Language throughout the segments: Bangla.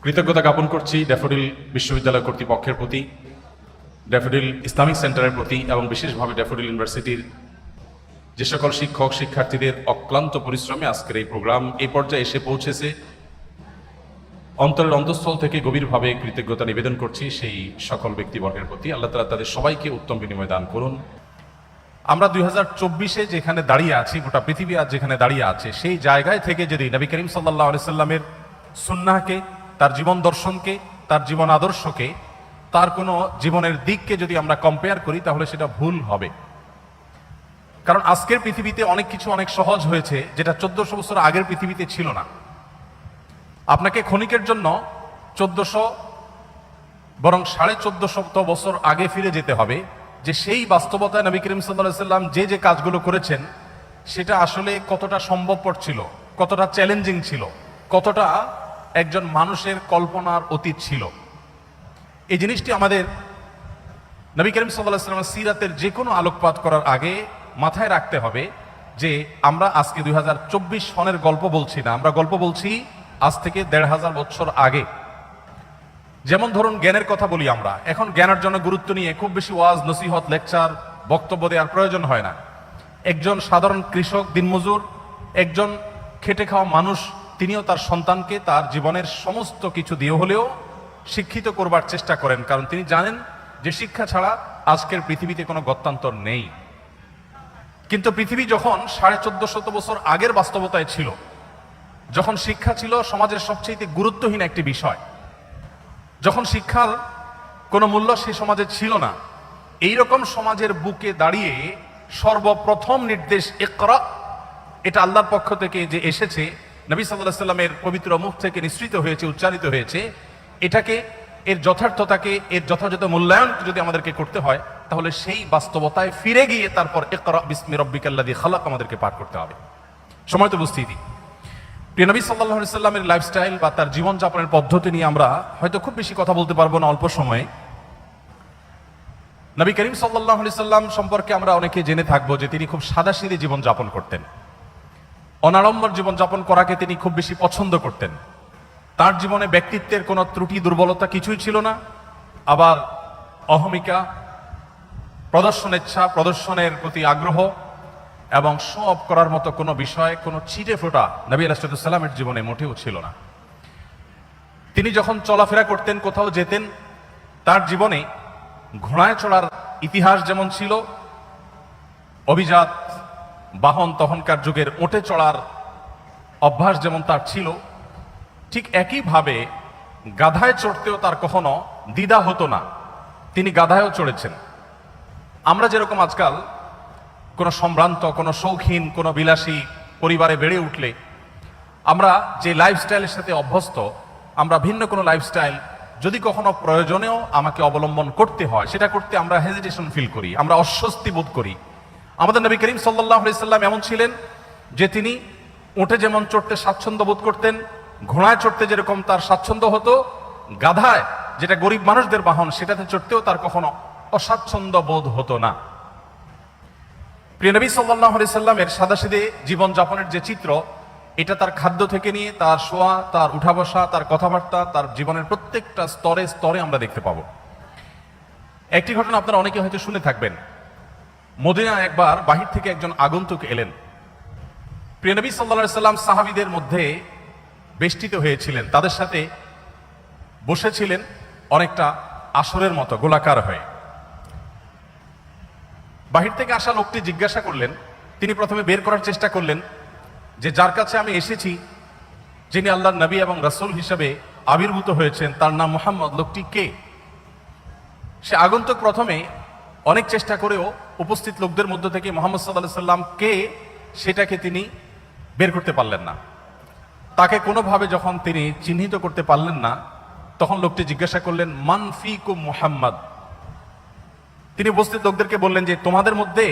কৃতজ্ঞতা জ্ঞাপন করছি ড্যাফোডিল বিশ্ববিদ্যালয় কর্তৃপক্ষের প্রতি, ড্যাফোডিল ইসলামিক সেন্টারের প্রতি এবং বিশেষভাবে ড্যাফোডিল ইউনিভার্সিটির যে সকল শিক্ষক শিক্ষার্থীদের অক্লান্ত পরিশ্রমে আজকের এই প্রোগ্রাম এই পর্যায়ে এসে পৌঁছেছে। অন্তরের অন্তঃস্থল থেকে গভীরভাবে কৃতজ্ঞতা নিবেদন করছি সেই সকল ব্যক্তিবর্গের প্রতি। আল্লাহ তাআলা তাদের সবাইকে উত্তম বিনিময় দান করুন। আমরা 2024-এ যেখানে দাঁড়িয়ে আছি, গোটা পৃথিবী আজ যেখানে দাঁড়িয়ে আছে, সেই জায়গায় থেকে যদি নবী করিম সাল্লাল্লাহু আলাইহি সাল্লামের সুন্নাহকে, তার জীবন দর্শনকে, তার জীবন আদর্শকে, তার কোনো জীবনের দিককে যদি আমরা কম্পেয়ার করি তাহলে সেটা ভুল হবে। কারণ আজকের পৃথিবীতে অনেক কিছু অনেক সহজ হয়েছে যেটা 1400 বছর আগের পৃথিবীতে ছিল না। আপনাকে ক্ষণিকের জন্য 1400 বরং 1450 বছর আগে ফিরে যেতে হবে, যে সেই বাস্তবতায় নবী করিম সাল্লাল্লাহু আলাইহি সাল্লাম যে কাজগুলো করেছেন সেটা আসলে কতটা সম্ভবপর ছিল, কতটা চ্যালেঞ্জিং ছিল, কতটা একজন মানুষের কল্পনার অতীত ছিল। এই জিনিসটি আমাদের নবী করিম সাল্লাল্লাহু আলাইহি সাল্লামের সিরাতের যে কোনো আলোকপাত করার আগে মাথায় রাখতে হবে যে আমরা আজকে 2024 সনের গল্প বলছি না, আমরা গল্প বলছি আজ থেকে 1500 বছর আগে। যেমন ধরুন জ্ঞানের কথা বলি আমরা, এখন জ্ঞানের জন্য গুরুত্ব নিয়ে খুব বেশি ওয়াজ নসিহত লেকচার বক্তব্য দেওয়ার প্রয়োজন হয় না। একজন সাধারণ কৃষক দিনমজুর, একজন খেটে খাওয়া মানুষ, তিনিও তার সন্তানকে তার জীবনের সমস্ত কিছু দিয়ে হলেও শিক্ষিত করবার চেষ্টা করেন, কারণ তিনি জানেন যে শিক্ষা ছাড়া আজকের পৃথিবীতে কোনো গত্যান্তর নেই। কিন্তু পৃথিবী যখন 1450 বছর আগের বাস্তবতায় ছিল, যখন শিক্ষা ছিল সমাজের সবচেয়ে গুরুত্বহীন একটি বিষয়, যখন শিক্ষার কোনো মূল্য সে সমাজে ছিল না, এইরকম সমাজের বুকে দাঁড়িয়ে সর্বপ্রথম নির্দেশ ইকরা, এটা আল্লাহর পক্ষ থেকে যে এসেছে, নবী সাল্লাল্লাহু আলাইহি সাল্লামের পবিত্র মুখ থেকে নিঃসৃত হয়েছে, উচ্চারিত হয়েছে, এটাকে, এর যথার্থতাকে, এর যথাযথ মূল্যায়ন যদি আমাদেরকে করতে হয় তাহলে সেই বাস্তবতায় ফিরে গিয়ে তারপর ইকরা বিসমি রাব্বিকাল্লাযী খালাক আমাদেরকে পাঠ করতে হবে। সময় তো বুঝতেই দিই। প্রিয় নবী সাল্লাল্লাহু আলাইহি সাল্লামের লাইফস্টাইল বা তার জীবনযাপনের পদ্ধতি নিয়ে আমরা হয়তো খুব বেশি কথা বলতে পারবো না অল্প সময়ে। নবী করিম সাল্লাল্লাহু আলাইহি সাল্লাম সম্পর্কে আমরা অনেকে জেনে থাকবো যে তিনি খুব সাদাসিধে জীবনযাপন করতেন, অনাড়ম্বর জীবনযাপন করাকে তিনি খুব বেশি পছন্দ করতেন। তার জীবনে ব্যক্তিত্বের কোনো ত্রুটি দুর্বলতা কিছুই ছিল না, আবার অহমিকা, প্রদর্শনেচ্ছা, প্রদর্শনের প্রতি আগ্রহ এবং শো অফ করার মতো কোনো বিষয়, কোনো ছিটে ফোটা নবী আলাইহিস সালামের জীবনে মোটেও ছিল না। তিনি যখন চলাফেরা করতেন, কোথাও যেতেন, তার জীবনে ঘোড়ায় চড়ার ইতিহাস যেমন ছিল, অভিজাত বাহন তখনকার যুগের ওটে চড়ার অভ্যাস যেমন তার ছিল, ঠিক একইভাবে গাধায় চড়তেও তার কখনো দ্বিধা হতো না। তিনি গাধায়ও চড়েছেন। আমরা যেরকম আজকাল কোনো সম্ভ্রান্ত, কোনো শৌখিন, কোনো বিলাসী পরিবারে বেড়ে উঠলে আমরা যে লাইফস্টাইলের সাথে অভ্যস্ত, আমরা ভিন্ন কোনো লাইফস্টাইল যদি কখনো প্রয়োজনেও আমাকে অবলম্বন করতে হয়, সেটা করতে আমরা হেজিটেশন ফিল করি, আমরা অস্বস্তি বোধ করি। আমাদের নবী করিম সাল্লাল্লাহু আলাইহি সাল্লাম এমন ছিলেন যে তিনি উঠে যেমন চড়তে স্বাচ্ছন্দ্য বোধ করতেন, ঘোড়ায় চড়তে যেরকম তার স্বাচ্ছন্দ্য হতো, গাধায়, যেটা গরিব মানুষদের বাহন, সেটাতে চড়তেও তার কখনো অস্বাচ্ছন্দ্য বোধ হতো না। প্রিয় নবী সাল্লাল্লাহু আলাইহি সাল্লামের সাদাসিধে জীবনযাপনের যে চিত্র, এটা তার খাদ্য থেকে নিয়ে তার শোয়া, তার উঠা বসা, তার কথাবার্তা, তার জীবনের প্রত্যেকটা স্তরে স্তরে আমরা দেখতে পাবো। একটি ঘটনা আপনারা অনেকে হয়তো শুনে থাকবেন। মদিনায় একবার বাহির থেকে একজন আগন্তুক এলেন। প্রিয় নবী সাল্লাল্লাহু আলাইহি সাল্লাম সাহাবীদের মধ্যে বেষ্টিত হয়েছিলেন, তাদের সাথে বসেছিলেন অনেকটা আসরের মতো গোলাকার হয়ে। বাহির থেকে আসা লোকটি জিজ্ঞাসা করলেন, তিনি প্রথমে বের করার চেষ্টা করলেন যে যার কাছে আমি এসেছি, যিনি আল্লাহর নবী এবং রাসূল হিসেবে আবির্ভূত হয়েছেন, তার নাম মুহাম্মদ, লোকটি কে? সে আগন্তুক প্রথমে অনেক চেষ্টা করেও উপস্থিত লোকদের মধ্য থেকে মুহাম্মদ সাল্লাল্লাহু আলাইহি সাল্লাম কে সেটাকে তিনি বের করতে পারলেন না। তাকে কোনোভাবে যখন তিনি চিহ্নিত করতে পারলেন না, তখন লোকটি জিজ্ঞাসা করলেন, মান ফিকুম মুহাম্মদ। তিনি উপস্থিত লোকদেরকে বললেন যে তোমাদের মধ্যে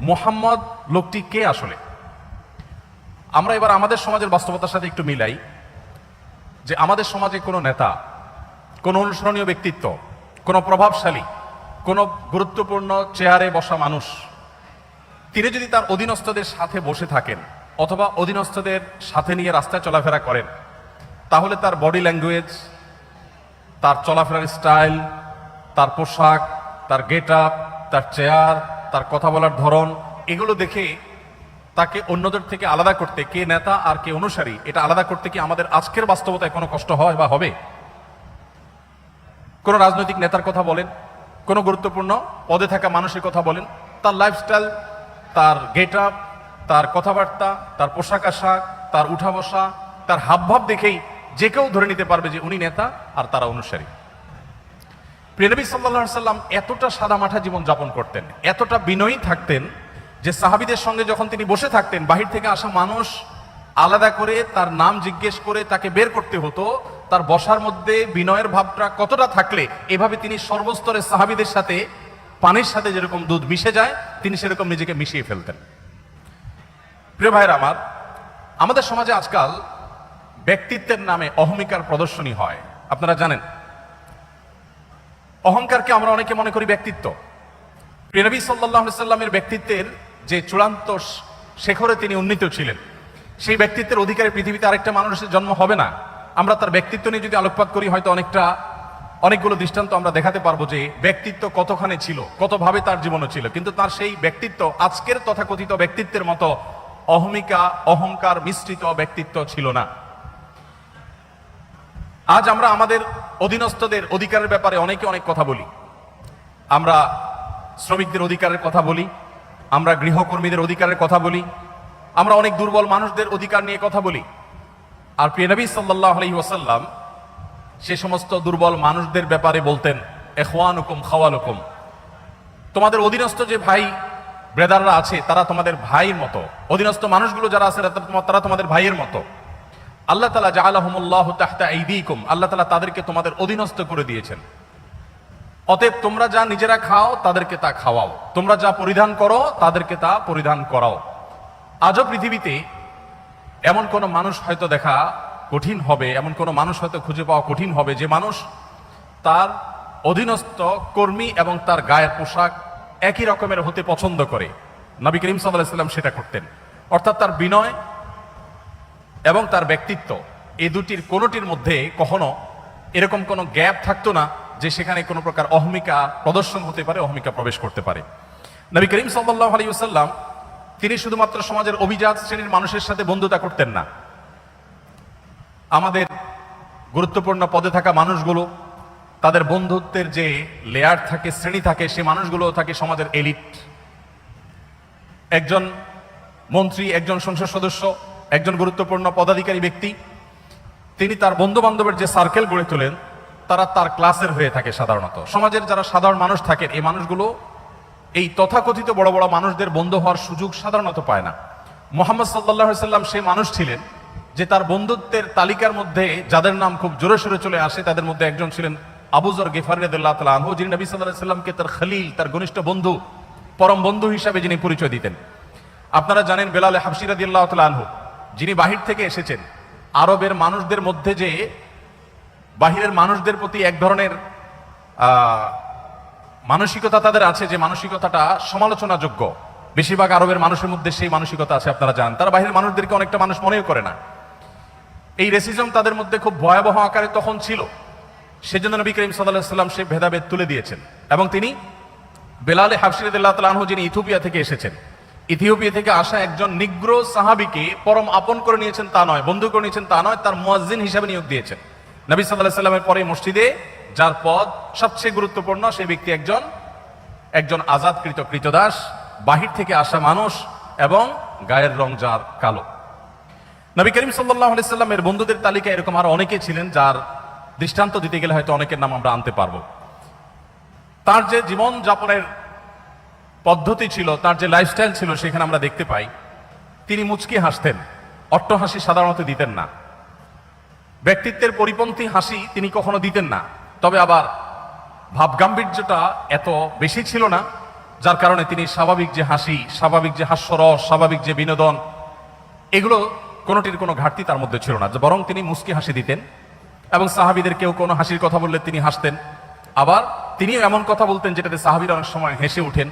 মুহাম্মদ লোকটি কে আসলে? আমরা এবার আমাদের সমাজের বাস্তবতার সাথে একটু মিলাই, যে আমাদের সমাজে কোনো নেতা, কোনো অনুসরণীয় ব্যক্তিত্ব, কোনো প্রভাবশালী, কোনো গুরুত্বপূর্ণ চেয়ারে বসা মানুষ, তিনি যদি তার অধীনস্থদের সাথে বসে থাকেন অথবা অধীনস্থদের সাথে নিয়ে রাস্তায় চলাফেরা করেন, তাহলে তার বডি ল্যাঙ্গুয়েজ, তার চলাফেরার স্টাইল, তার পোশাক, তার গেট আপ, তার চেয়ার, তার কথা বলার ধরন, এগুলো দেখে তাকে অন্যদের থেকে আলাদা করতে, কে নেতা আর কে অনুসারী, এটা আলাদা করতে কি আমাদের আজকের বাস্তবতায় কোনো কষ্ট হয় বা হবে? কোন রাজনৈতিক নেতার কথা বলেন, কোন গুরুত্বপূর্ণ পদে থাকা মানুষের কথা বলেন, তার লাইফস্টাইল, তার গেট আপ, তার কথাবার্তা, তার পোশাক আশাক, তার উঠা বসা, তার হাবভাব দেখেই যে কেউ ধরে নিতে পারবে যে উনি নেতা আর তারা অনুসারী। প্রিয় নবী সাল্লাল্লাহু আলাইহি সাল্লাম এতটা সাদামাঠা জীবন যাপন করতেন, এতটা বিনয়ী থাকতেন যে সাহাবীদের সঙ্গে যখন তিনি বসে থাকতেন, বাহির থেকে আসা মানুষ আলাদা করে তার নাম জিজ্ঞেস করে তাকে বের করতে হতো। তার বসার মধ্যে বিনয়ের ভাবটা কতটা থাকলে এভাবে তিনি সর্বস্তরের সাহাবীদের সাথে পানির সাথে যেরকম দুধ মিশে যায়, তিনি সেরকম নিজেকে মিশিয়ে ফেলতেন। প্রিয় ভাইরা আমার, আমাদের সমাজে আজকাল ব্যক্তিত্বের নামে অহমিকার প্রদর্শনী হয়। আপনারা জানেন, অহংকারকে আমরা অনেকে মনে করি ব্যক্তিত্ব। প্রিয় নবী সাল্লাল্লাহু আলাইহি সাল্লামের ব্যক্তিত্বের যে চূড়ান্ত শেখরে তিনি উন্নীত ছিলেন, সেই ব্যক্তিত্বের অধিকারী পৃথিবীতে আরেকটা মানুষের জন্ম হবে না। আমরা তার ব্যক্তিত্ব নিয়ে যদি আলোকপাত করি, হয়তো অনেকগুলো দৃষ্টান্ত আমরা দেখাতে পারবো যে ব্যক্তিত্ব কতখানি ছিল, কতভাবে তার জীবনও ছিল, কিন্তু তার সেই ব্যক্তিত্ব আজকের তথাকথিত ব্যক্তিত্বের মতো অহমিকা, অহংকার মিশ্রিত ব্যক্তিত্ব ছিল না। আজ আমরা আমাদের অধীনস্থদের অধিকারের ব্যাপারে অনেকে অনেক কথা বলি। আমরা শ্রমিকদের অধিকারের কথা বলি, আমরা গৃহকর্মীদের অধিকারের কথা বলি, আমরা অনেক দুর্বল মানুষদের অধিকার নিয়ে কথা বলি। আর প্রিয় নবী সাল্লাল্লাহু আলাইহি ওয়াসাল্লাম সে সমস্ত দুর্বল মানুষদের ব্যাপারে বলতেন, ইখওয়ানুকুম খাওয়ালুকুম, তোমাদের অধীনস্থ যে ভাই ব্রাদাররা আছে তারা তোমাদের ভাইয়ের মতো, অধীনস্থ মানুষগুলো যারা আছে তারা তোমাদের ভাইয়ের মতো। আল্লাহ তাআলা জাআলাহুমুল্লাহু তাহতা আইদিকুম, আল্লাহ তাআলা তাদেরকে তোমাদের অধীনস্থ করে দিয়েছেন। অতএব তোমরা যা নিজেরা খাও তাদেরকে তা খাওয়াও, তোমরা যা পরিধান করো তাদেরকে তা পরিধান করাও। আজও পৃথিবীতে এমন কোন মানুষ হয়তো দেখা কঠিন হবে, এমন কোন মানুষ হয়তো খুঁজে পাওয়া কঠিন হবে যে মানুষ তার অধীনস্থ কর্মী এবং তার গায়ের পোশাক একই রকমের হতে পছন্দ করে। নবী করিম সাল্লাল্লাহু আলাইহি ওয়াসাল্লাম সেটা করতেন। অর্থাৎ তার বিনয় এবং তার ব্যক্তিত্ব, এই দুটির কোনোটির মধ্যে কখনো এরকম কোনো গ্যাপ থাকতো না যে সেখানে কোনো প্রকার অহমিকা প্রদর্শন হতে পারে, অহমিকা প্রবেশ করতে পারে। নবী করিম সাল্লাল্লাহু আলাইহি ওয়াসাল্লাম তিনি শুধুমাত্র সমাজের অভিজাত শ্রেণীর মানুষের সাথে বন্ধুতা করতেন না। আমাদের গুরুত্বপূর্ণ পদে থাকা মানুষগুলো, তাদের বন্ধুত্বের যে লেয়ার থাকে, শ্রেণী থাকে, সে মানুষগুলো থাকে সমাজের এলিট। একজন মন্ত্রী, একজন সংসদ সদস্য, একজন গুরুত্বপূর্ণ পদাধিকারী ব্যক্তি, তিনি তার বন্ধু বান্ধবের যে সার্কেল গড়ে তোলেন তারা তার ক্লাসের হয়ে থাকে। সাধারণত সমাজের যারা সাধারণ মানুষ থাকেন, এই মানুষগুলো এই তথাকথিত বড় বড় মানুষদের বন্ধু হওয়ার সুযোগ সাধারণত পায় না। মুহাম্মদ সাল্লাল্লাহু আলাইহি ওয়াসাল্লাম সেই মানুষ ছিলেন যে তার বন্ধুত্বের তালিকার মধ্যে যাদের নাম খুব জোরে সোরে চলে আসে, তাদের মধ্যে একজন ছিলেন আবু যর গিফারী রাদিয়াল্লাহু তাআলা আনহু, যিনি নবী সাল্লাল্লাহু আলাইহি ওয়াসাল্লামকে তার খলিল, তার ঘনিষ্ঠ বন্ধু, পরম বন্ধু হিসাবে যিনি পরিচয় দিতেন। আপনারা জানেন বেলাল হাবশী রাদিয়াল্লাহু তাআলা আনহু, যিনি বাহির থেকে এসেছেন। আরবের মানুষদের মধ্যে যে বাহিরের মানুষদের প্রতি এক ধরনের মানসিকতা তাদের আছে, যে মানসিকতাটা সমালোচনাযোগ্য, বেশিরভাগ আরবের মানুষের মধ্যে সেই মানসিকতা আছে। আপনারা জানেন তারা বাহিরের মানুষদেরকে অনেকটা মানুষ মনেও করে না। এই রেসিজম তাদের মধ্যে খুব ভয়াবহ আকারে তখন ছিল। সেজন্য নবী করিম সাল্লাল্লাহু আলাইহি ওয়াসাল্লাম সেই ভেদাভেদ তুলে দিয়েছেন এবং তিনি বেলাল হাবশী রাদিয়াল্লাহু তাআলা আনহু, যিনি ইথিওপিয়া থেকে এসেছেন, ইথিওপিয়া থেকে আসা একজন নিগ্রো সাহাবীকে পরম আপন করে নিয়েছেন তা নয়, বন্ধু করে নিয়েছেন তা নয়, তার মুয়াজ্জিন হিসেবে নিয়োগ দিয়েছেন। নবী সাল্লাল্লাহু আলাইহি ওয়াসাল্লামের পরে মসজিদে যার পদ সবচেয়ে গুরুত্বপূর্ণ, সেই ব্যক্তি একজন আজাদকৃত কৃতদাস, বাহির থেকে আসা মানুষ এবং গায়ের রং যার কালো। নবী করিম সাল্লাল্লাহু আলাইহি ওয়াসাল্লামের বন্ধুদের তালিকায় এরকম আরো অনেকে ছিলেন, যার দৃষ্টান্ত দিতে গেলে হয়তো অনেকের নাম আমরা আনতে পারবো। তার যে জীবন যাপনের পদ্ধতি ছিল, তার যে লাইফস্টাইল ছিল, সেখানে আমরা দেখতে পাই তিনি মুচকি হাসতেন, অট্ট হাসি সাধারণত দিতেন না। ব্যক্তিত্বের পরিপন্থী হাসি তিনি কখনো দিতেন না, তবে আবার ভাবগাম্ভীর্যটা এত বেশি ছিল না, যার কারণে তিনি স্বাভাবিক যে হাসি, স্বাভাবিক যে হাস্যরস, স্বাভাবিক যে বিনোদন, এগুলো কোনোটির কোনো ঘাটতি তার মধ্যে ছিল না, বরং তিনি মুচকি হাসি দিতেন। এবং সাহাবীদের কেউ কোনো হাসির কথা বললে তিনি হাসতেন, আবার তিনিও এমন কথা বলতেন যেটাতে সাহাবীরা অনেক সময় হেসে উঠেন,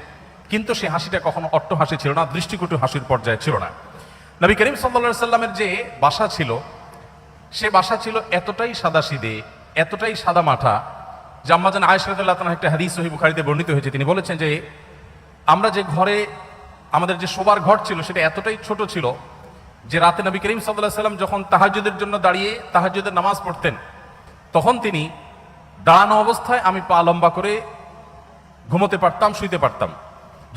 কিন্তু সেই হাসিটা কখনো অট্ট হাসি ছিল না, দৃষ্টিকটু হাসির পর্যায়ে ছিল না। নবী করিম সাল্লাল্লাহু আলাইহি ওয়াসাল্লামের যে বাসা ছিল, সে বাসা ছিল এতটাই সাদাসিধে, এতটাই সাদা মাঠা যে আম্মাজান আয়েশা রাদিয়াল্লাহু তাআলা একটা হাদিস সহিহ বুখারীতে বর্ণিত হয়েছে, তিনি বলেছেন যে আমরা যে ঘরে আমাদের যে শোবার ঘর ছিল সেটা এতটাই ছোট ছিল যে রাতে নবী করিম সাল্লাল্লাহু আলাইহি ওয়াসাল্লাম যখন তাহাজ্জুদের জন্য দাঁড়িয়ে তাহাজ্জুদের নামাজ পড়তেন তখন তিনি দাঁড়ানো অবস্থায় আমি পা লম্বা করে ঘুমোতে পারতাম, শুইতে পারতাম।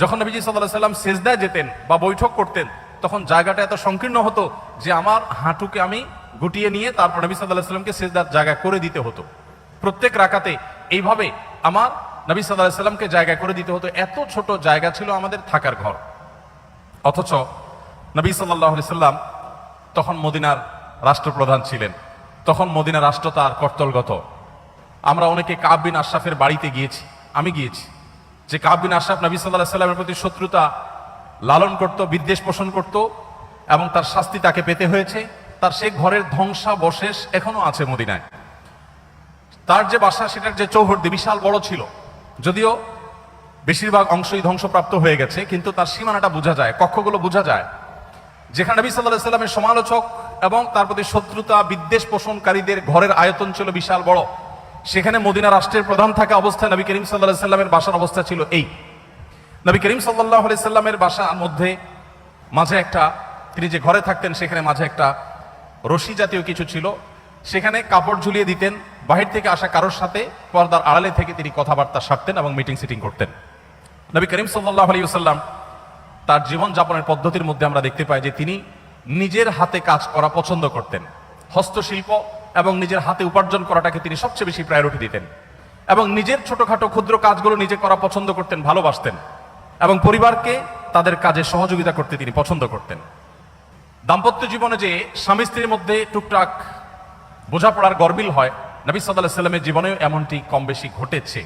যখন নবীজি সাল্লাল্লাহু আলাইহি ওয়াসাল্লাম সিজদায় যেতেন বা বৈঠক করতেন তখন জায়গাটা এত সংকীর্ণ হতো যে আমার হাঁটুকে আমি গুটিয়ে নিয়ে তারপর নবী সাল্লাল্লাহু আলাইহি ওয়াসাল্লামকে সিজদার জায়গা করে দিতে হতো। প্রত্যেক রাকাতে এইভাবে আমার নবী সাল্লাল্লাহু আলাইহি ওয়াসাল্লামকে জায়গা করে দিতে হতো। এত ছোট জায়গা ছিল আমাদের থাকার ঘর। অথচ নবী সাল্লাল্লাহু আলাইহি ওয়াসাল্লাম তখন মদিনার রাষ্ট্রপ্রধান ছিলেন, তখন মদিনা রাষ্ট্র তার কর্তলগত। আমরা অনেকে কাব বিন আশরাফের বাড়িতে গিয়েছি, আমি গিয়েছি, যে কাব বিন আশরাফ নবী সাল্লাল্লাহু আলাইহি ওয়াসাল্লামের প্রতি শত্রুতা লালন করত, বিদ্বেষ পোষণ করত এবং তার শাস্তি তাকে পেতে হয়েছে। তার সে ঘরের ধ্বংসাবশেষ এখনো আছে মদিনায়। তার যে বাসা সেটার যে চৌহদ্দি বিশাল বড় ছিল, যদিও বেশিরভাগ অংশই ধ্বংসপ্রাপ্ত হয়ে গেছে, কিন্তু তার সীমানাটা বোঝা যায়, কক্ষগুলো বোঝা যায়। যেখানে নবী সাল্লাল্লাহু আলাইহি ওয়াসাল্লামের সমালোচক এবং তার প্রতি শত্রুতা বিদ্বেষ পোষণকারীদের ঘরের আয়তন ছিল বিশাল বড়, সেখানে মদিনা রাষ্ট্রের প্রধান থাকা অবস্থায় নবী করিম সাল্লাল্লাহু আলাইহি ওয়াসাল্লামের বাসার অবস্থা ছিল এই। নবী করিম সাল্লাল্লাহু আলাইহি ওয়াসাল্লামের বাসার মধ্যে মাঝে একটা, তিনি যে ঘরে থাকতেন সেখানে মাঝে একটা রশি জাতীয় কিছু ছিল, সেখানে কাপড় ঝুলিয়ে দিতেন। বাহির থেকে আসা কারোর সাথে পর্দার আড়ালে থেকে তিনি কথাবার্তা সারতেন এবং মিটিং সিটিং করতেন। নবী করিম সাল্লাল্লাহু আলাইহি ওয়াসাল্লাম তার জীবন যাপনের পদ্ধতির মধ্যে আমরা দেখতে পাই যে তিনি নিজের হাতে কাজ করা পছন্দ করতেন। হস্তশিল্প এবং নিজের হাতে উপার্জন করাটাকে তিনি সবচেয়ে বেশি প্রায়োরিটি দিতেন এবং নিজের ছোটখাটো ক্ষুদ্র কাজগুলো নিজে করা পছন্দ করতেন, ভালোবাসতেন এবং পরিবারকে তাদের কাজে সহযোগিতা করতে তিনি পছন্দ করতেন। দাম্পত্য জীবনে যে স্বামী স্ত্রীর মধ্যে টুকটাক বোঝাপড়ার গরমিল হয়, নবী সাল্লাল্লাহু আলাইহি ওয়াসাল্লামের জীবনেও এমনটি কম বেশি ঘটেছে।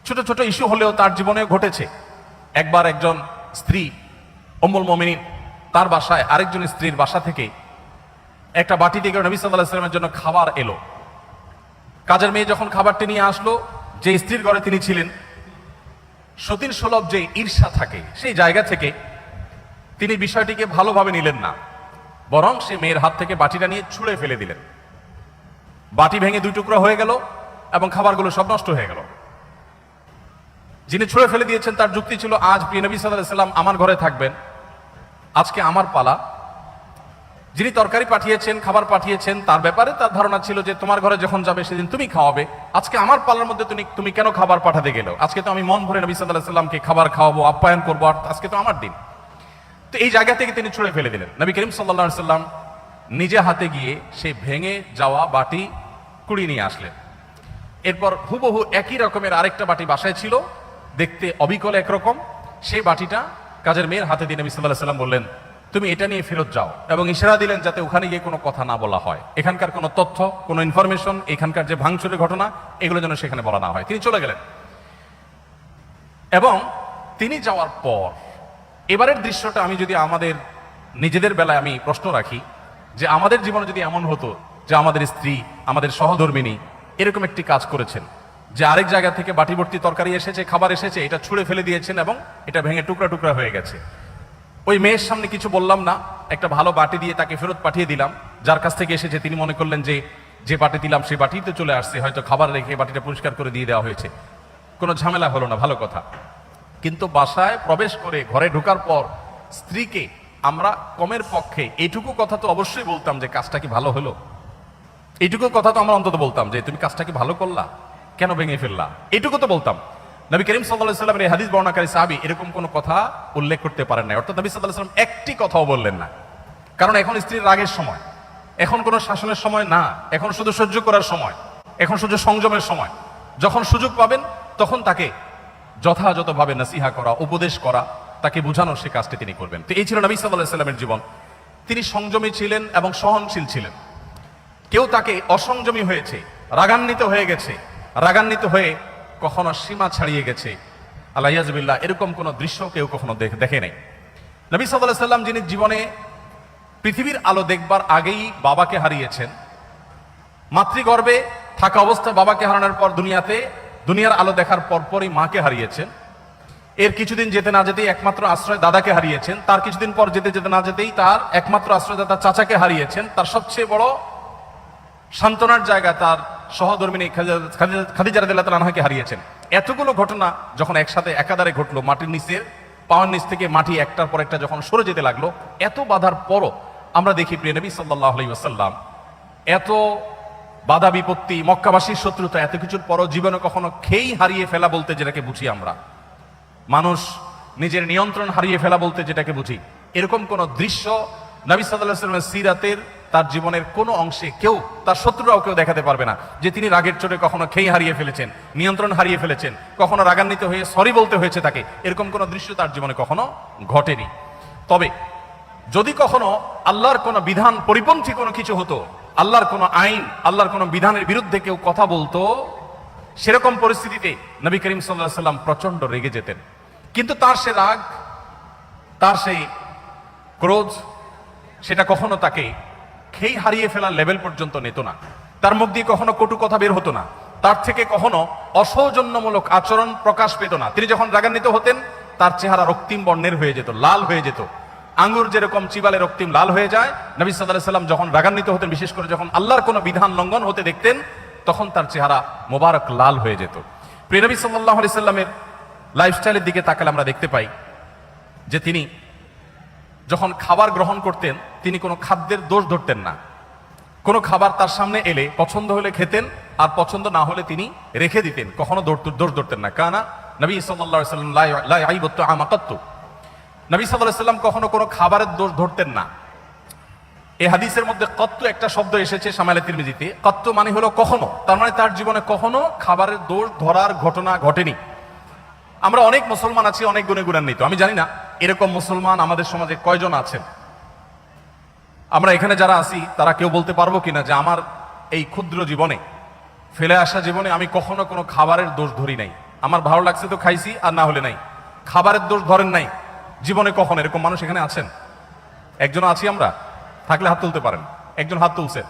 ছোট ছোট ইস্যু হলেও তার জীবনেও ঘটেছে। একবার একজন স্ত্রী উম্মুল মুমিনিন তার বাসায় আরেকজন স্ত্রীর বাসা থেকে একটা বাটি থেকে নবী সাল্লাল্লাহু আলাইহি ওয়াসাল্লামের জন্য খাবার এলো। কাজের মেয়ে যখন খাবারটি নিয়ে আসলো, যে স্ত্রীর ঘরে তিনি ছিলেন, সতীন সুলভ যে ঈর্ষা থাকে সেই জায়গা থেকে তিনি বিষয়টিকে ভালোভাবে নিলেন না, বরং সে মেয়ের হাত থেকে বাটিটা নিয়ে ছুঁড়ে ফেলে দিলেন। বাটি ভেঙে দুই টুকরা হয়ে গেল এবং খাবারগুলো সব নষ্ট হয়ে গেল। যিনি ছুঁড়ে ফেলে দিয়েছেন তার যুক্তি ছিল, আজ প্রিয় নবী সাল্লাল্লাহু আলাইহি ওয়াসাল্লাম আমার ঘরে থাকবেন, আজকে আমার পালা। যিনি তরকারি পাঠিয়েছেন, খাবার পাঠিয়েছেন, তার ব্যাপারে তার ধারণা ছিল যে তোমার ঘরে যখন যাবে সেদিন তুমি খাওয়াবে, আজকে আমার পালার মধ্যে তুমি কেন খাবার পাঠাতে গেলে? আজকে তো আমি মন ভরে নবী সাল্লাল্লাহু আলাইহি ওয়াসাল্লামকে খাবার খাওয়াবো, আপ্যায়ন করবো, আর আজকে তো আমার দিন। তো এই জায়গা থেকে তিনি ছুঁড়ে ফেলে দিলেন। নবী করিম সাল্লাল্লাহু আলাইহি ওয়াসাল্লাম নিজে হাতে গিয়ে সেই ভেঙে যাওয়া বাটি কুড়িয়ে নিয়ে আসলেন। এরপর হুবহু একই রকমের আরেকটা বাটি বাসায় ছিল, দেখতে অবিকল একরকম। সেই বাটিটা কাজের মেয়ের হাতে দিয়ে নবী সাল্লাল্লাহু আলাইহি ওয়াসাল্লাম বললেন, তুমি এটা নিয়ে ফেরত যাও, এবং ইশারা দিলেন যাতে ওখানে গিয়ে কোনো কথা না বলা হয়, এখানকার কোনো তথ্য, কোনো ইনফরমেশন, এখানকার যে ভাঙচুরের ঘটনা, এগুলো যেন সেখানে বলা না হয়। তিনি চলে গেলেন এবং তিনি যাওয়ার পর এবারের দৃশ্যটা আমি যদি আমাদের নিজেদের বেলায় আমি প্রশ্ন রাখি যে আমাদের জীবনে যদি এমন হতো যে আমাদের স্ত্রী, আমাদের সহধর্মিণী এরকম একটি কাজ করেছেন যে আরেক জায়গা থেকে বাটি ভর্তি তরকারি এসেছে, খাবার এসেছে, এটা ছুঁড়ে ফেলে দিয়েছেন এবং এটা ভেঙে টুকরা টুকরা হয়ে গেছে। ওই মেয়ের সামনে কিছু বললাম না, একটা ভালো বাটি দিয়ে তাকে ফেরত পাঠিয়ে দিলাম। যার কাছ থেকে এসেছে তিনি মনে করলেন যে যে বাটি দিলাম সেই বাটিতে চলে আসছে, হয়তো খাবার রেখে বাটিটা পরিষ্কার করে দিয়ে দেওয়া হয়েছে, কোনো ঝামেলা হলো না, ভালো কথা। কিন্তু বাসায় প্রবেশ করে ঘরে ঢোকার পর স্ত্রীকে আমরা কমের পক্ষে এইটুকু কথা তো অবশ্যই বলতাম যে কাজটা কি ভালো হলো, এইটুকু কথা তো আমরা অন্তত বলতাম যে তুমি কাজটা কি ভালো করলা, কেন ভেঙে ফেললা, এইটুকু তো বলতাম। নবী করিম সাল্লাল্লাহু আলাইহি ওয়াসাল্লামের এই হাদিস বর্ণনাকারী সাহাবী এরকম কোনো কথা উল্লেখ করতে পারেন না, অর্থাৎ নবী সাল্লাল্লাহু আলাইহি ওয়াসাল্লাম একটি কথাও বললেন না। কারণ এখন স্ত্রীর রাগের সময়, এখন কোনো শাসনের সময় না, এখন শুধু সহ্য করার সময়, এখন শুধু সংযমের সময়। যখন সুযোগ পাবেন তখন তাকে যথাযথভাবে নসিহা করা, উপদেশ করা, তাকে বোঝানোর সে কাজটি তিনি করবেন। তো এই ছিল নবী সাল্লাল্লাহু আলাইহি ওয়াসাল্লামের জীবন। তিনি সংযমী ছিলেন এবং সহনশীল ছিলেন। কেউ তাকে অসংযমী হয়েছে, রাগান্বিত হয়ে গেছে, রাগান্বিত হয়ে কখনো সীমা ছাড়িয়ে গেছে, আল্লাহিয়াজবিল্লাহ, এরকম কোন দৃশ্য কেউ কখনো দেখে নাই। নবী সাল্লাল্লাহু আলাইহি ওয়াসাল্লাম যিনি জীবনে পৃথিবীর আলো দেখবার আগেই বাবাকে হারিয়েছেন, মাতৃগর্ভে থাকা অবস্থায় বাবাকে হারানোর পর দুনিয়ার আলো দেখার পরপরই মাকে হারিয়েছেন। এর কিছুদিন যেতে না যেতেই একমাত্র আশ্রয় দাদাকে হারিয়েছেন। তার কিছুদিন পর যেতে না যেতেই তার একমাত্র আশ্রয়দাতা চাচাকে হারিয়েছেন। তার সবচেয়ে বড় সান্ত্বনার জায়গা তার সহধর্মিনী খাদিজা রাদিয়াল্লাহু তাআলা আনহাকে হারিয়েছেন। এতগুলো ঘটনা যখন একসাথে একাধারে ঘটলো, মাটির নিচের পাওয়ার নিচ থেকে মাটি একটার পর একটা যখন সরে যেতে লাগলো, এত বাধার পরও আমরা দেখি প্রিয় নবী সাল্লাল্লাহু আলাইহি ওয়াসাল্লাম এত বাধা বিপত্তি, মক্কাবাসীর শত্রুতা, এত কিছুর পরও জীবনে কখনো খেই হারিয়ে ফেলা বলতে যেটাকে বুঝি আমরা, মানুষ নিজের নিয়ন্ত্রণ হারিয়ে ফেলা বলতে যেটাকে বুঝি, এরকম কোন দৃশ্য নবী সাল্লাল্লাহু আলাইহি ওয়াসাল্লামের সিরাতের তার জীবনের কোনো অংশে কেউ, তার শত্রুরাও কেউ দেখাতে পারবে না যে তিনি রাগের চোটে কখনো খেই হারিয়ে ফেলেছেন, নিয়ন্ত্রণ হারিয়ে ফেলেছেন, কখনো রাগান্বিত হয়ে সরি বলতে হয়েছে তাকে, এরকম কোন দৃশ্য তার জীবনে কখনো ঘটেনি। তবে যদি কখনো আল্লাহর কোনো বিধান পরিপন্থী কোনো কিছু হতো, আল্লাহর কোনো আইন, আল্লাহর কোনো বিধানের বিরুদ্ধে কেউ কথা বলতো, সেরকম পরিস্থিতিতে নবী করিম সাল্লাল্লাহু আলাইহি ওয়াসাল্লাম প্রচন্ড রেগে যেতেন। কিন্তু তার সে রাগ, তার সেই ক্রোধ, সেটা কখনো তাকে খেই হারিয়ে ফেলার লেভেল পর্যন্ত নিত না। তার মুখ দিয়ে কখনো কটু কথা বের হতো না, তার থেকে কখনো অসৌজন্যমূলক আচরণ প্রকাশ পেত না। তিনি যখন রাগান্বিত হতেন তার চেহারা রক্তিম বর্ণের হয়ে যেত, লাল হয়ে যেত, আঙ্গুর যেরকম চিবালে রক্তিম লাল হয়ে যায়, নবী সাল্লাল্লাহু আলাইহি ওয়াসাল্লাম যখন রাগান্বিত হতেন, বিশেষ করে যখন আল্লাহর কোনো বিধান লঙ্ঘন হতে দেখতেন, তখন তার চেহারা মোবারক লাল হয়ে যেত। প্রিয় নবী সাল্লাল্লাহু আলাইহি ওয়াসাল্লামের লাইফস্টাইলের দিকে তাকালে আমরা দেখতে পাই যে তিনি যখন খাবার গ্রহণ করতেন তিনি কোনো খাদ্যের দোষ ধরতেন না। কোনো খাবার তার সামনে এলে পছন্দ হলে খেতেন, আর পছন্দ না হলে তিনি রেখে দিতেন, কখনো দোষ ধরতেন না। কানা নবী সাল্লাল্লাহু আলাইহি ওয়াসাল্লাম লা ইয়াইবু তাআমা কাত্তু, নবী সাল্লাল্লাহু আলাইহি ওয়াসাল্লাম কখনো কোনো খাবারের দোষ ধরতেন না। এই হাদিসের মধ্যে কত্তু একটা শব্দ এসেছে শামাইলে তিরমিজিতে, কত্তু মানে হলো কখনো, তার মানে তার জীবনে কখনো খাবারের দোষ ধরার ঘটনা ঘটেনি। আমরা অনেক মুসলমান আছি, অনেক গুণে গুণান্বিত, আমি জানি না এরকম মুসলমান আমাদের সমাজে কয়জন আছেন। আমরা এখানে যারা আছি তারা কেউ বলতে পারবো কিনা যে আমার এই ক্ষুদ্র জীবনে, ফেলে আসা জীবনে আমি কখনো কোনো খাবারের দোষ ধরি নাই, আমার ভালো লাগছে তো খাইছি, আর না হলে নাই, খাবারের দোষ ধরেন নাই জীবনে কখনো? এরকম মানুষ এখানে আছেন? একজন আছি আমরা, থাকলে হাত তুলতে পারেন। একজন হাত তুলছে,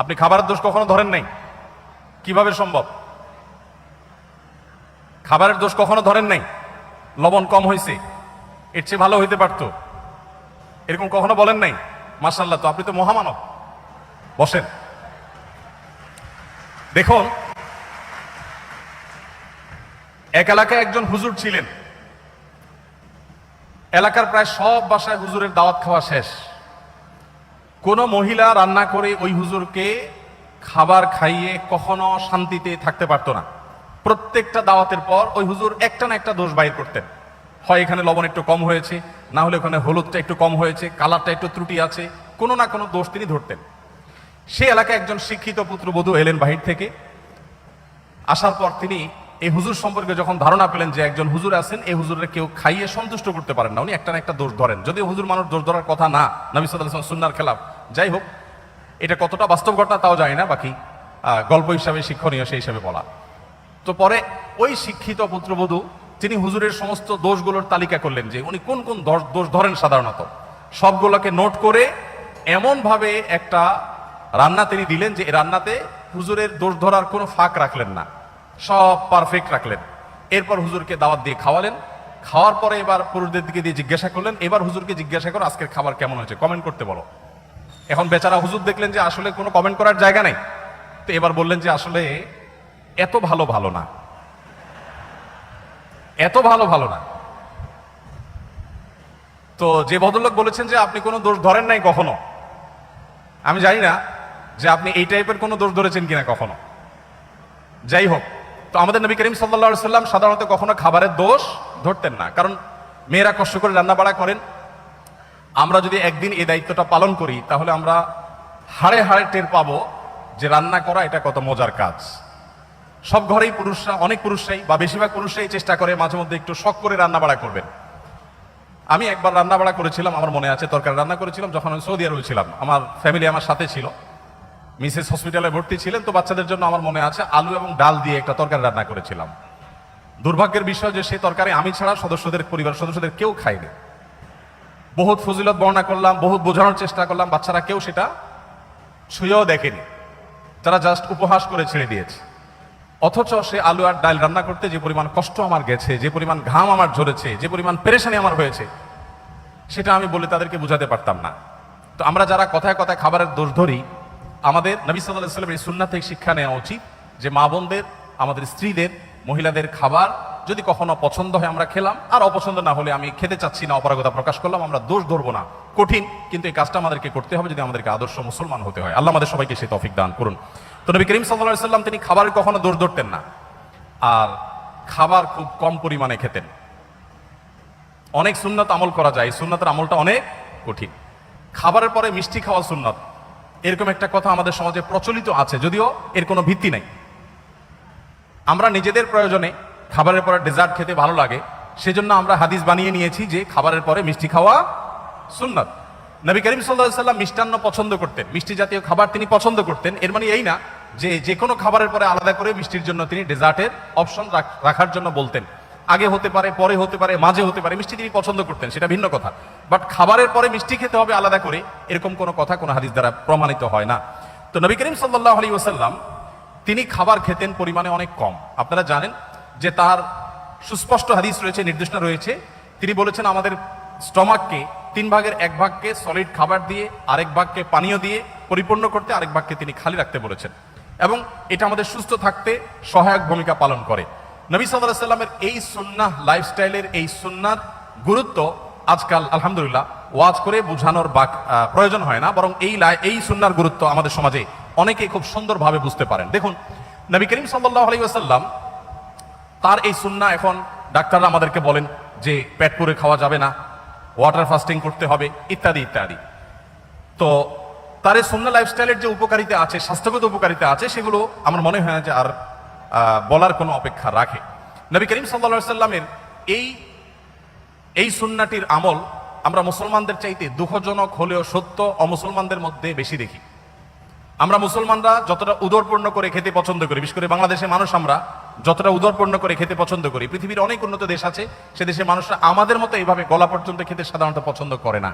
আপনি খাবারের দোষ কখনো ধরেন নাই? কিভাবে সম্ভব? খাবারের দোষ কখনো ধরেন নাই? লবণ কম হয়েছে, এর চেয়ে ভালো হইতে পারতো, এরকম কখনো বলেন নাই? মাশাআল্লাহ, তো আপনি তো মহামানব। বসেন। দেখুন, এক এলাকায় একজন হুজুর ছিলেন, এলাকার প্রায় সব বাসায় হুজুরের দাওয়াত খাওয়া শেষ, কোন মহিলা রান্না করে ওই হুজুরকে খাবার খাইয়ে কখনো শান্তিতে থাকতে পারতো না। প্রত্যেকটা দাওয়াতের পর ওই হুজুর একটা না একটা দোষ বাইর করতেন, হয় এখানে লবণ একটু কম হয়েছে, না হলে ওখানে হলুদটা একটু কম হয়েছে, কালারটা একটু ত্রুটি আছে, কোনো না কোনো দোষ তিনি ধরতেন। সে এলাকায় একজন শিক্ষিত পুত্রবধূ এলেন বাহির থেকে। আসার পর তিনি এই হুজুর সম্পর্কে যখন ধারণা পেলেন যে একজন হুজুর আছেন, এই হুজুরের কেউ খাইয়ে সন্তুষ্ট করতে পারেন না, উনি একটা না একটা দোষ ধরেন, যদিও হুজুর মানুষ দোষ ধরার কথা না, নবী সাল্লাল্লাহু আলাইহি ওয়াসাল্লাম সুন্নাহর খেলাফ। যাই হোক, এটা কতটা বাস্তব ঘটনা তাও জানি না, বাকি গল্প হিসাবে শিক্ষণীয় সেই হিসাবে বলা। তো পরে ওই শিক্ষিত পুত্রবধূ তিনি হুজুরের সমস্ত দোষগুলোর তালিকা করলেন যে উনি কোন কোন দোষ ধরেন সাধারণত, সবগুলোকে নোট করে এমন ভাবে একটা রান্না তিনি দিলেন যে এই রান্নাতে হুজুরের দোষ ধরার কোনো ফাঁক রাখলেন না, সব পারফেক্ট রাখলেন। এরপর হুজুরকে দাওয়াত দিয়ে খাওয়ালেন। খাওয়ার পরে এবার পুরুষদের দিকে দিয়ে জিজ্ঞাসা করলেন, এবার হুজুরকে জিজ্ঞাসা করো আজকের খাবার কেমন হয়েছে, কমেন্ট করতে বলো। এখন বেচারা হুজুর দেখলেন যে আসলে কোনো কমেন্ট করার জায়গা নেই, তো এবার বললেন যে আসলে এত ভালো না, এত ভালো না। তো যে ভদ্রলোক বলেছেন যে আপনি কোনো দোষ ধরেন নাই কখনো, আমি জানি না যে আপনি এই টাইপের কোনো দোষ ধরেছেন কিনা কখনো। যাই হোক, তো আমাদের নবী করিম সাল্লাল্লাহু আলাইহি ওয়াসাল্লাম সাধারণত কখনো খাবারের দোষ ধরতেন না, কারণ মেয়েরা কষ্ট করে রান্না বাড়া করেন। আমরা যদি একদিন এই দায়িত্বটা পালন করি তাহলে আমরা হাড়ে হাড়ে টের পাবো যে রান্না করা এটা কত মজার কাজ। সব ঘরেই পুরুষরা, অনেক পুরুষরাই বা বেশিরভাগ পুরুষরাই চেষ্টা করে মাঝে মধ্যে একটু শখ করে রান্না বাড়া করবেন। আমি একবার রান্না বাড়া করেছিলাম, আমার মনে আছে, তরকারি রান্না করেছিলাম যখন আমি সৌদি আরবে ছিলাম। আমার ফ্যামিলি আমার সাথে ছিল, মিসেস হসপিটালে ভর্তি ছিলেন, তো বাচ্চাদের জন্য আমার মনে আছে আলু এবং ডাল দিয়ে একটা তরকারি রান্না করেছিলাম। দুর্ভাগ্যের বিষয় যে সেই তরকারি আমি ছাড়া পরিবার সদস্যদের কেউ খায়নি। বহুত ফজিলত বর্ণনা করলাম, বহুত বোঝানোর চেষ্টা করলাম, বাচ্চারা কেউ সেটা ছুঁয়েও দেখেনি, তারা জাস্ট উপহাস করে ছেড়ে দিয়েছে। অথচ সে আলু আর ডাল রান্না করতে যে পরিমাণ কষ্ট আমার গেছে, যে পরিমাণ ঘাম আমার ঝরেছে, যে পরিমাণ পেরেশানি আমার হয়েছে, সেটা আমি বলে তাদেরকে বুঝাতে পারতাম না। তো আমরা যারা কথায় কথায় খাবারের দোষ ধরি, আমাদের নবী সাল্লাল্লাহু আলাইহি ওয়াসাল্লামের এই সুন্নাহ থেকে শিক্ষা নেওয়া উচিত যে মা বোনদের, আমাদের স্ত্রীদের, মহিলাদের খাবার যদি কখনো পছন্দ হয় আমরা খেলাম, আর অপছন্দ না হলে আমি খেতে চাচ্ছি না, অপারগতা প্রকাশ করলাম, আমরা দোষ ধরবো না। কঠিন, কিন্তু এই কাজটা আমাদেরকে করতে হবে যদি আমাদেরকে আদর্শ মুসলমান হতে হয়। আল্লাহ আমাদের সবাইকে সেই তৌফিক দান করুন। তো নবী করিম সাল্লাল্লাহু আলাইহি ওয়াসাল্লাম তিনি খাবারের কখনো দোষ ধরতেন না, আর খাবার খুব কম পরিমাণে খেতেন। অনেক সুন্নাত আমল করা যায়, এই সুন্নাতের আমলটা অনেক কঠিন। খাবারের পরে মিষ্টি খাওয়া সুন্নাত, এরকম একটা কথা আমাদের সমাজে প্রচলিত আছে, যদিও এর কোনো ভিত্তি নাই। আমরা নিজেদের প্রয়োজনে খাবারের পরে ডেজার্ট খেতে ভালো লাগে, সেজন্য আমরা হাদিস বানিয়ে নিয়েছি যে খাবারের পরে মিষ্টি খাওয়া সুন্নাত। নবী করিম সাল্লাল্লাহু আলাইহি ওয়াসাল্লাম মিষ্টান্ন পছন্দ করতেন, মিষ্টি জাতীয় খাবার তিনি পছন্দ করতেন। এর মানে এই না যে যে কোনো খাবারের পরে আলাদা করে মিষ্টির জন্য তিনি ডেজার্টের অপশন রাখার জন্য বলতেন। আগে হতে পারে, পরে হতে পারে, মাঝে হতে পারে, মিষ্টি তিনি পছন্দ করতেন, সেটা ভিন্ন কথা। বাট খাবারের পরে মিষ্টি খেতে হবে আলাদা করে, এরকম কোনো কথা কোনো হাদিস দ্বারা প্রমাণিত হয় না। তো নবী করিম সাল্লাল্লাহু আলাইহি ওয়াসাল্লাম তিনি খাবার খেতেন পরিমাণে অনেক কম। আপনারা জানেন যে তার সুস্পষ্ট হাদিস রয়েছে, নির্দেশনা রয়েছে। তিনি বলেছেন আমাদের স্টমাককে 3 ভাগের 1 ভাগকে সলিড খাবার দিয়ে, আরেক ভাগকে পানীয় দিয়ে পরিপূর্ণ করতে, আরেক ভাগকে তিনি খালি রাখতে বলেছেন, এবং এটা আমাদের সুস্থ থাকতে সহায়ক ভূমিকা পালন করে। নবী সাল্লাল্লাহু আলাইহি ওয়াসাল্লামের এই সুন্নাহ লাইফস্টাইলের এই সুন্নাহর গুরুত্ব আজকাল আলহামদুলিল্লাহ ওয়াজ করে বোঝানোর প্রয়োজন হয় না, বরং এই সুন্নাহর গুরুত্ব আমাদের সমাজে অনেকেই খুব সুন্দরভাবে বুঝতে পারেন। দেখুন, নবী করিম সাল্লাল্লাহু আলাইহি ওয়াসাল্লাম তার এই সুন্নাহ, এখন ডাক্তাররা আমাদেরকে বলেন যে পেট পুরে খাওয়া যাবে না, ওয়াটার ফাস্টিং করতে হবে, ইত্যাদি ইত্যাদি। তো তার এই সুন্নাহ লাইফস্টাইলের যে উপকারিতা আছে, স্বাস্থ্যগত উপকারিতা আছে, সেগুলো আমার মনে হয় না যে আর বলার কোনো অপেক্ষা রাখে। নবী করিম সাল্লাল্লাহু আলাইহি ওয়াসাল্লামের এই সুন্নাহটির আমল আমরা মুসলমানদের চাইতে দুঃখজনক হলেও সত্য অমুসলমানদের মধ্যে বেশি দেখি। আমরা মুসলমানরা যতটা উদরপূর্ণ করে খেতে পছন্দ করি, বিশেষ করে বাংলাদেশের মানুষ আমরা যতটা উদরপূর্ণ করে খেতে পছন্দ করি, পৃথিবীর অনেক উন্নত দেশ আছে, সে দেশের মানুষরা আমাদের মতো এইভাবে গলা পর্যন্ত খেতে সাধারণত পছন্দ করে না।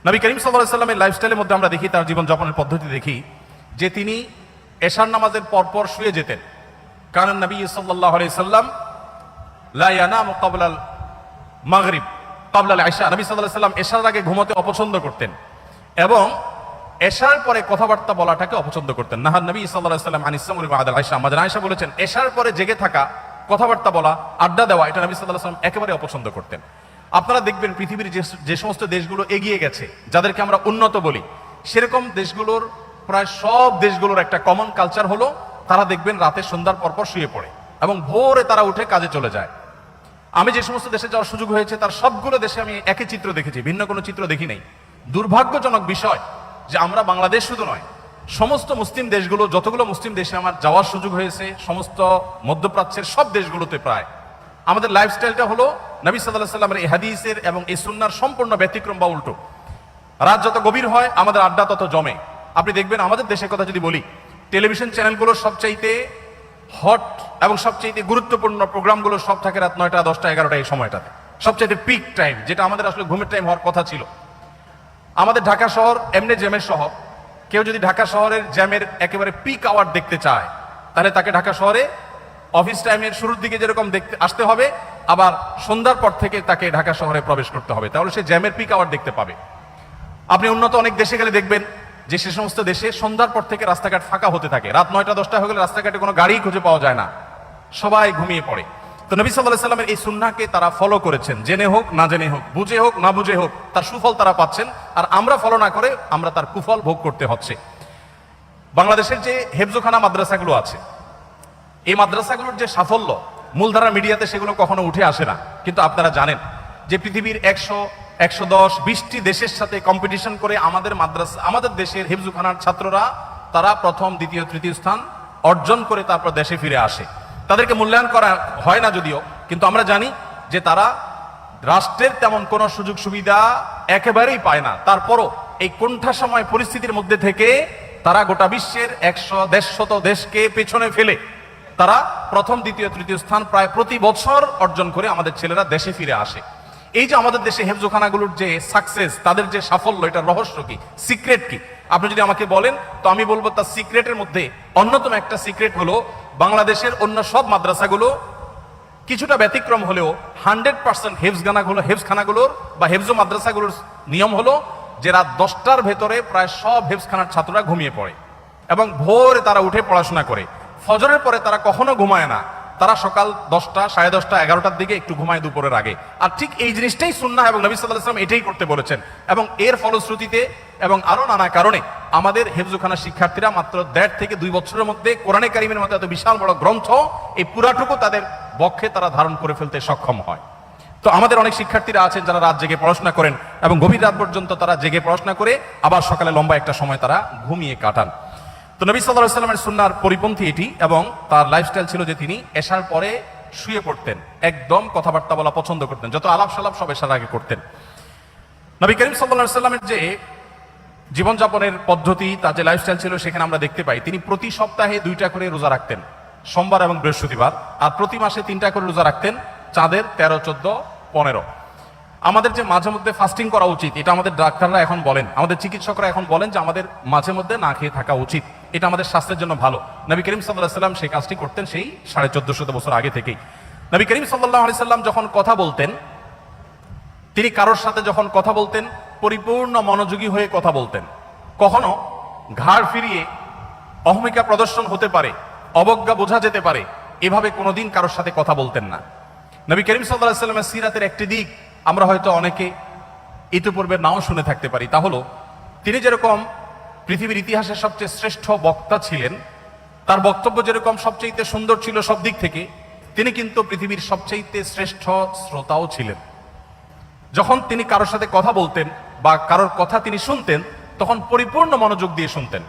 নবী করিম সাল্লাল্লাহু আলাইহি ওয়াসাল্লামের লাইফস্টাইলের মধ্যে আমরা দেখি, তার জীবনযাপনের পদ্ধতি দেখি যে তিনি এশার নামাজের পরপর শুয়ে যেতেন। কারণ নবী সাল্লাল্লাহু আলাইহি ওয়াসাল্লাম লা ইয়ানামু ক্বাবলাল মাগরিব ক্বাবলাল ইশা, নবী সাল্লাল্লাহু আলাইহি ওয়াসাল্লাম এশার আগে ঘুমোতে অপছন্দ করতেন, এবং এশার পরে কথাবার্তা বলাটাকে অপছন্দ করতেন। নাহান নবী সাল্লাল্লাহু আলাইহি ওয়াসাল্লাম আনিস সামরি বাদাল আয়েশা, আমাদের আয়েশা বলেছেন এশার পরে জেগে থাকা, কথাবার্তা বলা, আড্ডা দেওয়া, এটা নবী সাল্লাল্লাহু আলাইহি ওয়াসাল্লাম একেবারে অপছন্দ করতেন। আপনারা দেখবেন পৃথিবীর যে সমস্ত দেশগুলো এগিয়ে গেছে, যাদেরকে আমরা উন্নত বলি, সেরকম দেশগুলোর প্রায় সব দেশগুলোর একটা কমন কালচার হলো তারা দেখবেন রাতে সন্ধ্যার পরপর শুয়ে পড়ে এবং ভোরে তারা উঠে কাজে চলে যায়। আমি যে সমস্ত দেশে যাওয়ার সুযোগ হয়েছে তার সবগুলো দেশে আমি একই চিত্র দেখেছি, ভিন্ন কোনো চিত্র দেখি নাই। দুর্ভাগ্যজনক বিষয় যে আমরা বাংলাদেশ শুধু নয়, সমস্ত মুসলিম দেশগুলো, যতগুলো মুসলিম দেশে আমার যাওয়ার সুযোগ হয়েছে, সমস্ত মধ্যপ্রাচ্যের সব দেশগুলোতে প্রায় আমাদের লাইফস্টাইলটা হলো নবী সাল্লাল্লাহু আলাইহি ওয়াসাল্লামের এই হাদিসের এবং এই সুন্নাহর সম্পূর্ণ ব্যতিক্রম বা উল্টো। রাত যত গভীর হয় আমাদের আড্ডা তত জমে। আপনি দেখবেন আমাদের দেশের কথা যদি বলি, টেলিভিশন চ্যানেলগুলোর সবচাইতে হট এবং সবচাইতে গুরুত্বপূর্ণ প্রোগ্রামগুলো সব থাকে রাত 9টা, 10টা, 11টা এই সময়টাতে, সবচাইতে পিক টাইম, যেটা আমাদের আসলে ঘুমের টাইম হওয়ার কথা ছিল। আমাদের ঢাকা শহর এমনি জ্যামের শহর, কেউ যদি ঢাকা শহরের জ্যামের একেবারে পিক আওয়ার দেখতে চায়, তাহলে তাকে ঢাকা শহরে অফিস টাইমের শুরুর দিকে যেরকম দেখতে আসতে হবে, আবার সন্ধ্যার পর থেকে তাকে ঢাকা শহরে প্রবেশ করতে হবে, তাহলে সে জ্যামের পিক আওয়ার দেখতে পাবে। আপনি উন্নত অনেক দেশে গেলে দেখবেন যে সে সমস্ত দেশে সন্ধ্যার পর থেকে রাস্তাঘাট ফাঁকা হতে থাকে, রাত 9টা 10টা হয়ে গেলে রাস্তাঘাটে কোনো গাড়ি খুঁজে পাওয়া যায় না, সবাই ঘুমিয়ে পড়ে। তো নবী সাল্লাল্লাহু আলাইহি ওয়াসাল্লামের এই সুন্নাহকে তারা ফলো করেছেন, জেনে হোক না জেনে হোক, বুঝে হোক না বুঝে হোক, তার সুফল তারা পাচ্ছেন, আর আমরা ফলো না করে আমরা তার কুফল ভোগ করতে হচ্ছে। বাংলাদেশের যে হেফজোখানা মাদ্রাসাগুলো আছে, এই মাদ্রাসাগুলোর যে সাফল্য মূলধারা মিডিয়াতে সেগুলো কখনো উঠে আসে না, কিন্তু আপনারা জানেন যে পৃথিবীর 100, 110, 20টি দেশের সাথে কম্পিটিশন করে আমাদের মাদ্রাসা, আমাদের দেশের হেফজোখানার ছাত্ররা তারা প্রথম, দ্বিতীয়, তৃতীয় স্থান অর্জন করে তারপর দেশে ফিরে আসে। তাদেরকে মূল্যায়ন করা হয় না যদিও, কিন্তু আমরা জানি যে তারা রাষ্ট্রের তেমন কোনো সুযোগ সুবিধা একেবারেই পায় না। তারপরও এই কোণঠাসময় পরিস্থিতির মধ্যে থেকে তারা গোটা বিশ্বের 100-150 দেশকে পেছনে ফেলে তারা প্রথম, দ্বিতীয়, তৃতীয় স্থান প্রায় প্রতি বছর অর্জন করে আমাদের ছেলেরা দেশে ফিরে আসে। এই যে আমাদের দেশে হেফজোখানাগুলোর যে সাকসেস, তাদের যে সাফল্য, এটার রহস্য কি, সিক্রেট কি? আপনি যদি আমাকে বলেন তো আমি বলবো তার সিক্রেটের মধ্যে অন্যতম একটা সিক্রেট হলো বাংলাদেশের অন্য সব মাদ্রাসাগুলো কিছুটা ব্যতিক্রম হলেও 100% হেফজখানাগুলোর বা হেফজো মাদ্রাসাগুলোর নিয়ম হলো যে রাত 10টার ভেতরে প্রায় সব হেফজখানার ছাত্ররা ঘুমিয়ে পড়ে। এবং ভোরে তারা উঠে পড়াশোনা করে। ফজরের পরে তারা কখনো ঘুমায় না, তারা সকাল 10টা, 10:30, 11টার দিকে একটু ঘুমায় দুপুরের আগে। আর ঠিক এই জিনিসটাই সুন্নাহ এবং নবী সাল্লাল্লাহু আলাইহি ওয়াসাল্লাম এটাই করতে বলেছেন। এবং এর ফলশ্রুতিতে এবং আরো নানা কারণে আমাদের হেফজখানা শিক্ষার্থীরা মাত্র 1.5 থেকে 2 বছরের মধ্যে কোরআনে কারিমের মতো এত বিশাল বড় গ্রন্থ এই পুরাটুকু তাদের বক্ষে তারা ধারণ করে ফেলতে সক্ষম হয়। তো আমাদের অনেক শিক্ষার্থীরা আছেন যারা রাত জেগে পড়াশোনা করেন এবং গভীর রাত পর্যন্ত তারা জেগে পড়াশোনা করে আবার সকালে লম্বা একটা সময় তারা ঘুমিয়ে কাটান। তো নবী সাল্লাল্লাহু আলাইহি ওয়াসাল্লামের সুন্নাহর পরিপন্থী এটি, এবং তার লাইফস্টাইল ছিল যে তিনি এশার পরে শুয়ে পড়তেন, একদম কথাবার্তা বলা পছন্দ করতেন, যত আলাপ সালাপ সব এশার আগে করতেন। নবী করিম সাল্লাল্লাহু আলাইহি ওয়াসাল্লামের যে জীবনযাপনের পদ্ধতি, তার যে লাইফস্টাইল ছিল, সেখানে আমরা দেখতে পাই তিনি প্রতি সপ্তাহে 2টা করে রোজা রাখতেন, সোমবার এবং বৃহস্পতিবার, আর প্রতি মাসে 3টা করে রোজা রাখতেন, চাঁদের 13, 14, 15। আমাদের যে মাঝে মধ্যে ফাস্টিং করা উচিত, এটা আমাদের ডাক্তাররা এখন বলেন, আমাদের চিকিৎসকরা এখন বলেন যে আমাদের মাঝে মধ্যে না খেয়ে থাকা উচিত, এটা আমাদের স্বাস্থ্যের জন্য ভালো। নবী করিম সাল্লাল্লাহু আলাইহি ওয়াসাল্লাম সেই কাজটি করতেন সেই 1450 বছর আগে থেকেই। নবী করিম সাল্লাল্লাহু আলাইহি ওয়াসাল্লাম যখন কথা বলতেন, তিনি কারোর সাথে যখন কথা বলতেন পরিপূর্ণ মনোযোগী হয়ে কথা বলতেন। কখনো ঘাড় ফিরিয়ে অহমিকা প্রদর্শন হতে পারে, অবজ্ঞা বোঝা যেতে পারে, এভাবে কোনোদিন কারোর সাথে কথা বলতেন না। নবী করিম সাল্লাল্লাহু আলাইহি ওয়াসাল্লামের সিরাতের একটি দিক আমরা হয়তো অনেকে ইতিপূর্বে নাও শুনে থাকতে পারি, তা হলো তিনি যেরকম পৃথিবীর ইতিহাসের সবচেয়ে শ্রেষ্ঠ বক্তা ছিলেন, তার বক্তব্য যেরকম সবচেয়ে সুন্দর ছিল সব দিক থেকে, তিনি কিন্তু পৃথিবীর সবচেয়ে শ্রেষ্ঠ শ্রোতাও ছিলেন। যখন তিনি কারোর সাথে কথা বলতেন বা কারোর কথা তিনি শুনতেন, তখন পরিপূর্ণ মনোযোগ দিয়ে শুনতেন,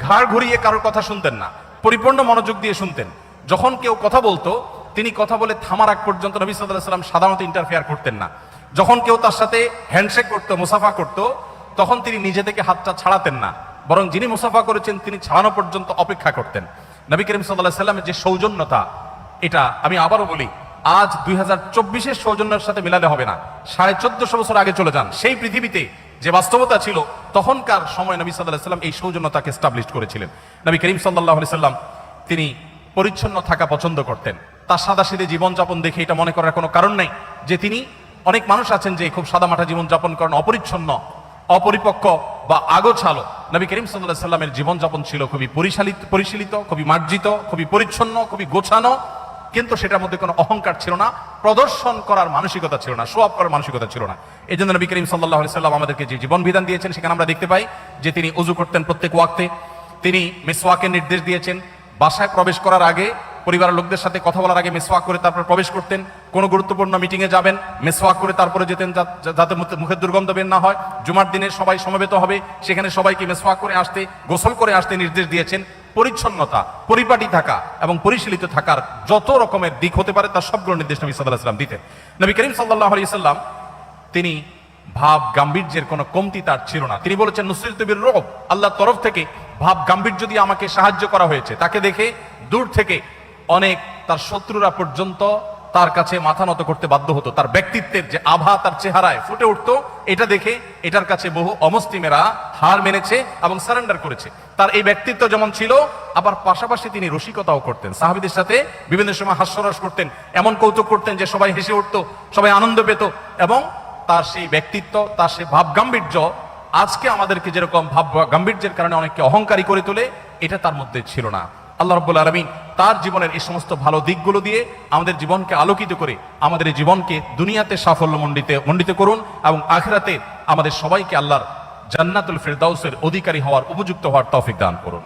ঘাড় ঘুরিয়ে কারোর কথা শুনতেন না, পরিপূর্ণ মনোযোগ দিয়ে শুনতেন। যখন কেউ কথা বলতো, তিনি কথা বলে থামার আগ পর্যন্ত নবী সাল্লাল্লাহু আলাইহি ওয়াসাল্লাম সাধারণত ইন্টারফেয়ার করতেন না। যখন কেউ তার সাথে হ্যান্ডশেক করতো, মুসাফা করতো, তখন তিনি নিজে থেকে হাতটা ছাড়াতেন না, বরং যিনি মুসাফা করেছেন তিনি ছাড়ানো পর্যন্ত অপেক্ষা করতেন। নবী করিম সাল্লাল্লাহু আলাইহি ওয়াসাল্লামের যে সৌজন্যতা, এটা আমি আবারও বলি, আজ 2024-এর সৌজন্যের সাথে মেলালে হবে না। 1450 বছর আগে চলে যান, সেই পৃথিবীতে যে বাস্তবতা ছিল তখনকার সময় নবী সাল্লাল্লাহু আলাইহি ওয়াসাল্লাম এই সৌজন্যতাকে এস্টাবলিশ করেছিলেন। নবী করিম সাল্লাল্লাহু আলাইহি ওয়াসাল্লাম তিনি পরিচ্ছন্ন থাকা পছন্দ করতেন। তার সাদাসিধে জীবনযাপন দেখে এটা মনে করার কোনো কারণ নেই যে তিনি, অনেক মানুষ আছেন যে খুব সাদামাটা জীবনযাপন করেন, অপরিচ্ছন্ন, অপরিপক্ক বা আগোছালো। নবী করিম সাল্লাল্লাহু আলাইহি ওয়াসাল্লামের জীবনযাপন ছিল খুবই পরিশীলিত, খুবই মার্জিত, খুবই পরিচ্ছন্ন, খুবই গোছানো, কিন্তু সেটার মধ্যে কোনো অহংকার ছিল না, প্রদর্শন করার মানসিকতা ছিল না, শো অফ করার মানসিকতা ছিল না। এই জন্য নবী করিম সাল্লাল্লাহু আলাইহি ওয়াসাল্লাম আমাদেরকে যে জীবন বিধান দিয়েছেন, সেখানে আমরা দেখতে পাই যে তিনি ওযু করতেন প্রত্যেক ওয়াক্তে, তিনি মিসওয়াকের নির্দেশ দিয়েছেন, বাসায় প্রবেশ করার আগে, পরিবারের লোকদের সাথে কথা বলার আগে মিসওয়াক করে তারপর প্রবেশ করতেন। কোনো গুরুত্বপূর্ণ মিটিংয়ে যাবেন, মিসওয়াক করে তারপরে যেতেন, যাতে মুখের দুর্গন্ধ বের না হয়। জুমার দিনে সবাই সমবেত হবে, সেখানে সবাইকে মিসওয়াক করে আসতে, গোসল করে আসতে নির্দেশ দিয়েছেন। পরিচ্ছন্নতা, পরিপাটি থাকা এবং পরিশীলিত থাকার যত রকমের দিক হতে পারে তার সবগুলো নির্দেশ নবী সাল্লাল্লাহু আলাইহি ওয়াসাল্লাম দিতেন। নবী করিম সাল্লাল্লাহু আলাইহি ওয়াসাল্লাম তিনি ভাব গাম্ভীর্যের কোনো কমতি তার ছিল না। তিনি বলেছেন, নুসরিতু বির রুব, আল্লাহর তরফ থেকে ভাব গাম্ভীর্য দিয়ে আমাকে সাহায্য করা হয়েছে। তাকে দেখে দূর থেকে অনেক তার শত্রুরা পর্যন্ত তার কাছে মাথা নত করতে বাধ্য হতো। তার ব্যক্তিত্বের যে আভা তার চেহারায় ফুটে উঠতো, এটা দেখে এটার কাছে বহু অমুসলিমেরা হার মেনেছে এবং সারেন্ডার করেছে। তার এই ব্যক্তিত্ব যেমন ছিল, আবার পাশাপাশি তিনি রসিকতাও করতেন, সাহাবীদের সাথে বিভিন্ন সময় হাস্যরস করতেন, এমন কৌতুক করতেন যে সবাই হেসে উঠতো, সবাই আনন্দ পেত। এবং তার সেই ব্যক্তিত্ব, তার সেই ভাব গাম্ভীর্য আজকে আমাদেরকে যেরকম ভাব গাম্ভীর্যের কারণে অনেককে অহংকারী করে তোলে, এটা তার মধ্যে ছিল না। আল্লাহ রাব্বুল আলামিন তার জীবনের এই সমস্ত ভালো দিকগুলো দিয়ে আমাদের জীবনকে আলোকিত করে আমাদের এই জীবনকে দুনিয়াতে সাফল্য মণ্ডিত করুন, এবং আখিরাতে আমাদের সবাইকে আল্লাহর জান্নাতুল ফিরদাউসের অধিকারী হওয়ার, উপযুক্ত হওয়ার তৌফিক দান করুন।